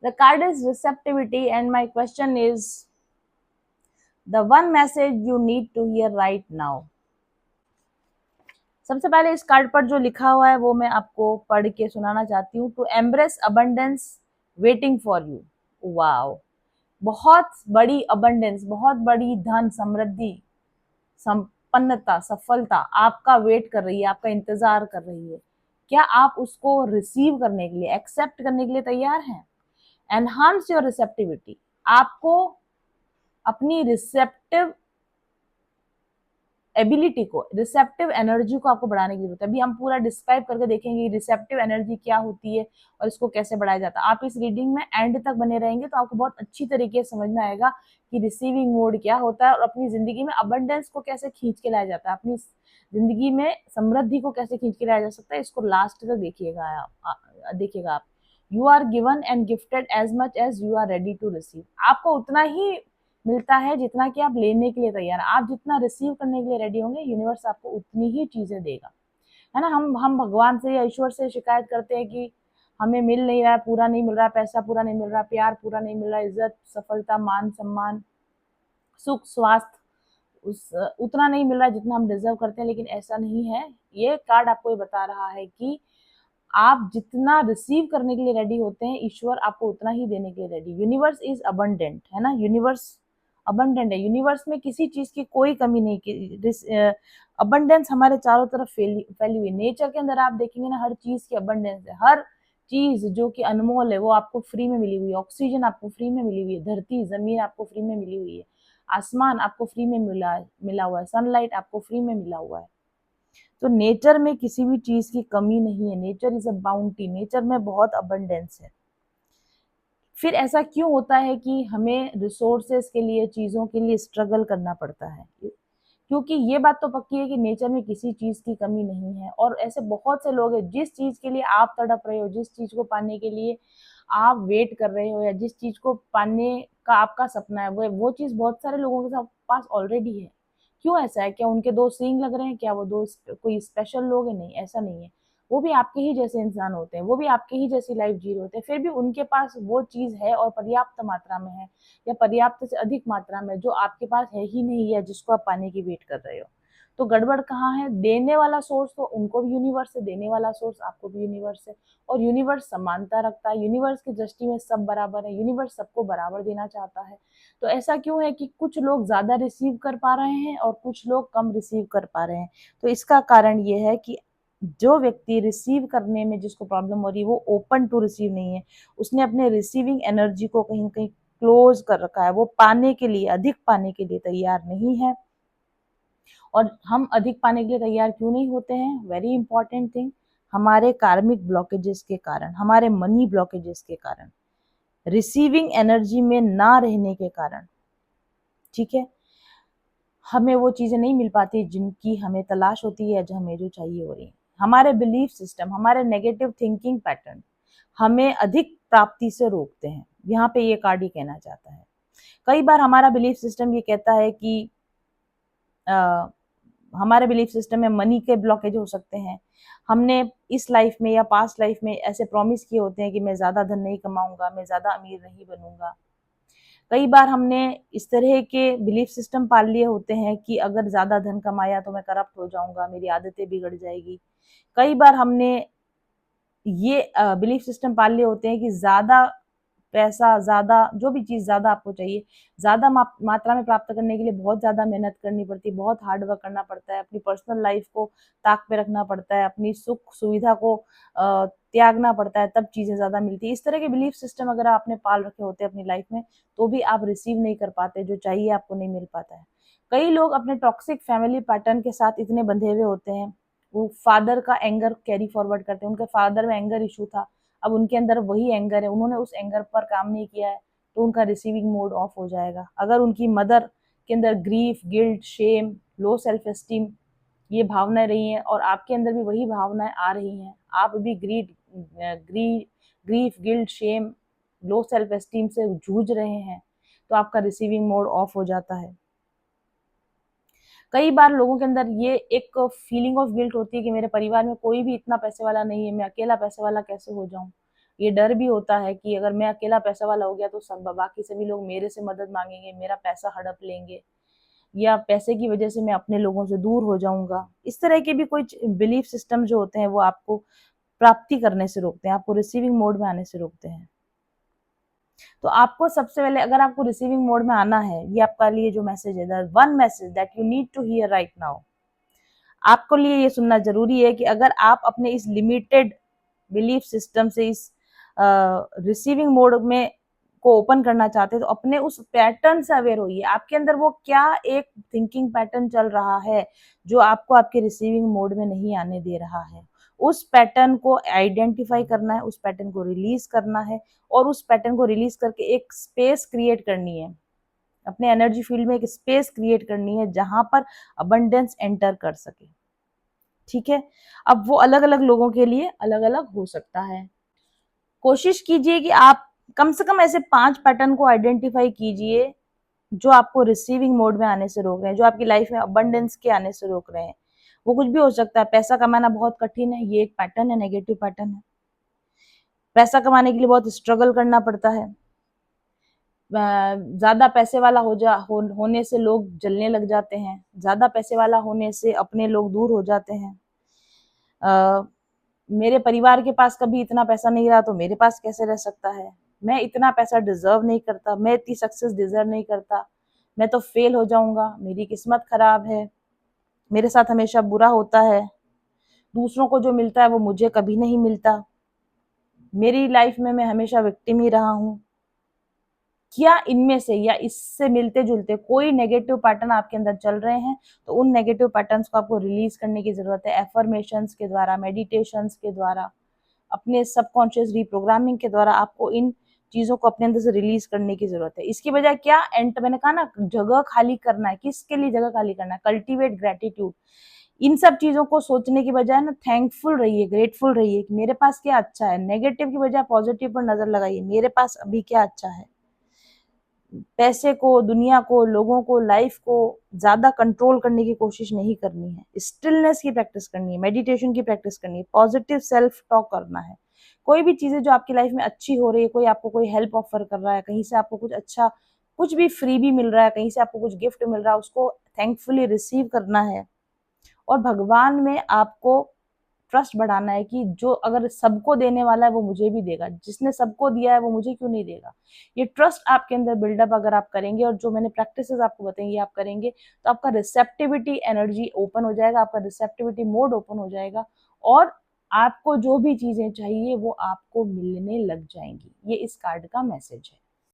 The card is receptivity, and my question is the one message you need to hear right now. सबसे पहले इस card पर जो लिखा हुआ है वो मैं आपको पढ़ के सुनाना चाहती हूँ। To embrace abundance waiting for you. Wow, बहुत बड़ी अबंडेंस, बहुत बड़ी धन समृद्धि, संपन्नता, सफलता आपका वेट कर रही है, आपका इंतजार कर रही है। क्या आप उसको रिसीव करने के लिए, एक्सेप्ट करने के लिए तैयार हैं? Enhance your receptivity. आपको अपनी रिसेप्टिव एबिलिटी को, रिसेप्टिव एनर्जी को आपको बढ़ाने की जरूरत है। अभी हम पूरा डिस्क्राइब करके देखेंगे रिसेप्टिव एनर्जी क्या होती है और इसको कैसे बढ़ाया जाता है। आप इस रीडिंग में एंड तक बने रहेंगे तो आपको बहुत अच्छी तरीके से समझ में आएगा कि रिसीविंग मोड क्या होता है और अपनी जिंदगी में अबंडेंस को कैसे खींच के लाया जाता है, अपनी जिंदगी में समृद्धि को कैसे खींच के लाया जा सकता है। इसको लास्ट तक देखिएगा आप। You are given and gifted as much as you are ready to receive. आपको उतना ही मिलता है जितना कि आप लेने के लिए तैयार हैं। आप जितना रिसीव करने के लिए रेडी होंगे, यूनिवर्स आपको उतनी ही चीजें देगा, है ना। हम भगवान से या ईश्वर से शिकायत करते हैं कि हमें मिल नहीं रहा है, पूरा नहीं मिल रहा है, पैसा पूरा नहीं मिल रहा, प्यार पूरा नहीं मिल रहा, इज्जत, सफलता, मान सम्मान, सुख, स्वास्थ्य उतना नहीं मिल रहा है जितना हम डिजर्व करते हैं। लेकिन ऐसा नहीं है। ये कार्ड आपको ये बता रहा है कि आप जितना रिसीव करने के लिए रेडी होते हैं, ईश्वर आपको उतना ही देने के लिए रेडी। यूनिवर्स इज अबंडेंट, है ना। यूनिवर्स अबंडेंट है। यूनिवर्स में किसी चीज की कोई कमी नहीं। अबंडेंस हमारे चारों तरफ फैली हुई। नेचर के अंदर आप देखेंगे ना, हर चीज की अबंडेंस है। हर चीज जो कि अनमोल है वो आपको फ्री में मिली हुई है। ऑक्सीजन आपको फ्री में मिली हुई है, धरती जमीन आपको फ्री में मिली हुई है, आसमान आपको फ्री में मिला हुआ है, सनलाइट आपको फ्री में मिला हुआ है। तो नेचर में किसी भी चीज की कमी नहीं है। Nature is a bounty. Nature में बहुत अबंडेंस है। फिर ऐसा क्यों होता है कि हमें रिसोर्सेस के लिए, चीजों के लिए स्ट्रगल करना पड़ता है? क्योंकि ये बात तो पक्की है कि नेचर में किसी चीज की कमी नहीं है। और ऐसे बहुत से लोग हैं, जिस चीज के लिए आप तड़प रहे हो, जिस चीज को पाने के लिए आप वेट कर रहे हो, या जिस चीज को पाने का आपका सपना है, वो चीज बहुत सारे लोगों के साथ पास ऑलरेडी है। क्यों ऐसा है? क्या उनके दो सींग लग रहे हैं? क्या वो दो कोई स्पेशल लोग हैं? नहीं, ऐसा नहीं है। वो भी आपके ही जैसे इंसान होते हैं, वो भी आपके ही जैसी लाइफ जी रहे होते हैं, फिर भी उनके पास वो चीज है और पर्याप्त मात्रा में है, या पर्याप्त से अधिक मात्रा में, जो आपके पास है ही नहीं, या जिसको आप पाने की वेट कर रहे हो। तो गड़बड़ कहाँ है? देने वाला सोर्स तो उनको भी यूनिवर्स है, देने वाला सोर्स आपको भी यूनिवर्स है। और यूनिवर्स समानता रखता है। यूनिवर्स की दृष्टि में सब बराबर है। यूनिवर्स सबको बराबर देना चाहता है। तो ऐसा क्यों है कि कुछ लोग ज्यादा रिसीव कर पा रहे हैं और कुछ लोग कम रिसीव कर पा रहे हैं? तो इसका कारण ये है कि जो व्यक्ति रिसीव करने में जिसको प्रॉब्लम हो रही है, वो ओपन टू रिसीव नहीं है। उसने अपने रिसीविंग एनर्जी को कहीं कहीं क्लोज कर रखा है। वो पाने के लिए, अधिक पाने के लिए तैयार नहीं है। और हम अधिक पाने के लिए तैयार क्यों नहीं होते हैं? वेरी इंपॉर्टेंट थिंग, हमारे कार्मिक ब्लॉकेजेस के कारण, हमारे मनी ब्लॉकेजेस के कारण, रिसीविंग एनर्जी में ना रहने के कारण, ठीक है, हमें वो चीजें नहीं मिल पाती जिनकी हमें तलाश होती है, जो हमें जो चाहिए हो रही है। हमारे बिलीफ सिस्टम, हमारे नेगेटिव थिंकिंग पैटर्न हमें अधिक प्राप्ति से रोकते हैं। यहाँ पे ये कार्ड ही कहना चाहता है। कई बार हमारा बिलीफ सिस्टम ये कहता है कि हमारे बिलीफ सिस्टम में मनी के ब्लॉकेज हो सकते हैं। हमने इस लाइफ में या पास्ट लाइफ में ऐसे प्रॉमिस किए होते हैं कि मैं ज्यादा धन नहीं कमाऊंगा, मैं ज्यादा अमीर नहीं बनूंगा। कई बार हमने इस तरह के बिलीफ सिस्टम पाल लिए होते हैं कि अगर ज्यादा धन कमाया तो मैं करप्ट हो जाऊंगा, मेरी आदतें बिगड़ जाएगी। कई बार हमने ये बिलीफ सिस्टम पाल लिए होते हैं कि ज्यादा पैसा, ज्यादा जो भी चीज ज्यादा आपको चाहिए, ज्यादा मात्रा में प्राप्त करने के लिए बहुत ज्यादा मेहनत करनी पड़ती है, बहुत हार्ड वर्क करना पड़ता है, अपनी पर्सनल लाइफ को ताक पे रखना पड़ता है, अपनी सुख सुविधा को त्यागना पड़ता है, तब चीजें ज्यादा मिलती है। इस तरह के बिलीफ सिस्टम अगर आपने पाल रखे होते हैं अपनी लाइफ में, तो भी आप रिसीव नहीं कर पाते, जो चाहिए आपको नहीं मिल पाता है। कई लोग अपने टॉक्सिक फैमिली पैटर्न के साथ इतने बंधे हुए होते हैं, वो फादर का एंगर कैरी फॉरवर्ड करते हैं। उनके फादर में एंगर इशू था, अब उनके अंदर वही एंगर है, उन्होंने उस एंगर पर काम नहीं किया है, तो उनका रिसीविंग मोड ऑफ हो जाएगा। अगर उनकी मदर के अंदर grief, guilt, shame, low self esteem ये भावनाएं रही हैं, और आपके अंदर भी वही भावनाएं आ रही हैं, आप भी grief, guilt, shame, low self esteem से जूझ रहे हैं, तो आपका रिसीविंग मोड ऑफ हो जाता है। कई बार लोगों के अंदर ये एक फीलिंग ऑफ गिल्ट होती है कि मेरे परिवार में कोई भी इतना पैसे वाला नहीं है, मैं अकेला पैसे वाला कैसे हो जाऊं, ये डर भी होता है कि अगर मैं अकेला पैसा वाला हो गया तो सब बाकी सभी लोग मेरे से मदद मांगेंगे, मेरा पैसा हड़प लेंगे, या पैसे की वजह से मैं अपने लोगों से दूर हो जाऊंगा। इस तरह के भी कुछ बिलीफ सिस्टम जो होते हैं वो आपको प्राप्ति करने से रोकते हैं, आपको रिसीविंग मोड में आने से रोकते हैं। तो आपको सबसे पहले अगर आपको रिसीविंग मोड में आना है, ये आपका लिए जो मैसेज है, the one message that you need to hear right now, आपको लिए ये सुनना जरूरी है कि अगर आप अपने इस लिमिटेड बिलीफ सिस्टम से इस रिसीविंग मोड में को ओपन करना चाहते हैं, तो अपने उस पैटर्न से अवेयर होइए। आपके अंदर वो क्या एक थिंकिंग पैटर्न चल रहा है जो आपको आपके रिसीविंग मोड में नहीं आने दे रहा है। उस पैटर्न को आइडेंटिफाई करना है, उस पैटर्न को रिलीज करना है, और उस पैटर्न को रिलीज करके एक स्पेस क्रिएट करनी है, अपने एनर्जी फील्ड में एक स्पेस क्रिएट करनी है जहां पर अबंडेंस एंटर कर सके। ठीक है, अब वो अलग अलग लोगों के लिए अलग अलग हो सकता है। कोशिश कीजिए कि आप कम से कम ऐसे 5 पैटर्न को आइडेंटिफाई कीजिए जो आपको रिसीविंग मोड में आने से रोक रहे हैं, जो आपकी लाइफ में अबंडेंस के आने से रोक रहे हैं। वो कुछ भी हो सकता है। पैसा कमाना बहुत कठिन है, ये एक पैटर्न है, नेगेटिव पैटर्न है। पैसा कमाने के लिए बहुत स्ट्रगल करना पड़ता है। ज्यादा पैसे वाला होने से लोग जलने लग जाते हैं, ज्यादा पैसे वाला होने से अपने लोग दूर हो जाते हैं। मेरे परिवार के पास कभी इतना पैसा नहीं रहा तो मेरे पास कैसे रह सकता है, मैं इतना पैसा डिजर्व नहीं करता, मैं इतनी सक्सेस डिजर्व नहीं करता, मैं तो फेल हो जाऊंगा, मेरी किस्मत खराब है, मेरे साथ हमेशा बुरा होता है, दूसरों को जो मिलता है वो मुझे कभी नहीं मिलता, मेरी लाइफ में मैं हमेशा विक्टिम ही रहा हूँ। क्या इनमें से या इससे मिलते जुलते कोई नेगेटिव पैटर्न आपके अंदर चल रहे हैं, तो उन नेगेटिव पैटर्न्स को आपको रिलीज करने की जरूरत है। एफर्मेशंस के द्वारा, मेडिटेशंस के द्वारा, अपने सबकॉन्शियस रिप्रोग्रामिंग के द्वारा आपको इन चीजों को अपने अंदर से रिलीज करने की जरूरत है। इसकी वजह क्या, मैंने कहा ना, जगह खाली करना है। किसके लिए जगह खाली करना है? Cultivate gratitude. इन सब चीजों को सोचने की बजाय ना थैंकफुल रहिए, ग्रेटफुल रहिए कि मेरे पास क्या अच्छा है। नेगेटिव की बजाय पॉजिटिव पर नजर लगाइए, मेरे पास अभी क्या अच्छा है। पैसे को, दुनिया को, लोगों को, लाइफ को ज्यादा कंट्रोल करने की कोशिश नहीं करनी है। स्टिलनेस की प्रैक्टिस करनी है, मेडिटेशन की प्रैक्टिस करनी है, पॉजिटिव सेल्फ टॉक करना है। कोई भी चीजें जो आपकी लाइफ में अच्छी हो रही है, कोई आपको कोई हेल्प ऑफर कर रहा है, कहीं से आपको कुछ अच्छा, कुछ भी फ्री भी मिल रहा है, कहीं से आपको कुछ गिफ्ट मिल रहा है, उसको थैंकफुली रिसीव करना है। और भगवान में आपको ट्रस्ट बढ़ाना है कि जो अगर सबको देने वाला है वो मुझे भी देगा, जिसने सबको दिया है वो मुझे क्यों नहीं देगा। ये ट्रस्ट आपके अंदर बिल्डअप अगर आप करेंगे, और जो मैंने प्रैक्टिसेस आपको बताएंगे आप करेंगे, तो आपका रिसेप्टिविटी एनर्जी ओपन हो जाएगा, आपका रिसेप्टिविटी मोड ओपन हो जाएगा, और आपको जो भी चीजें चाहिए वो आपको मिलने लग जाएंगी। ये इस कार्ड का मैसेज है।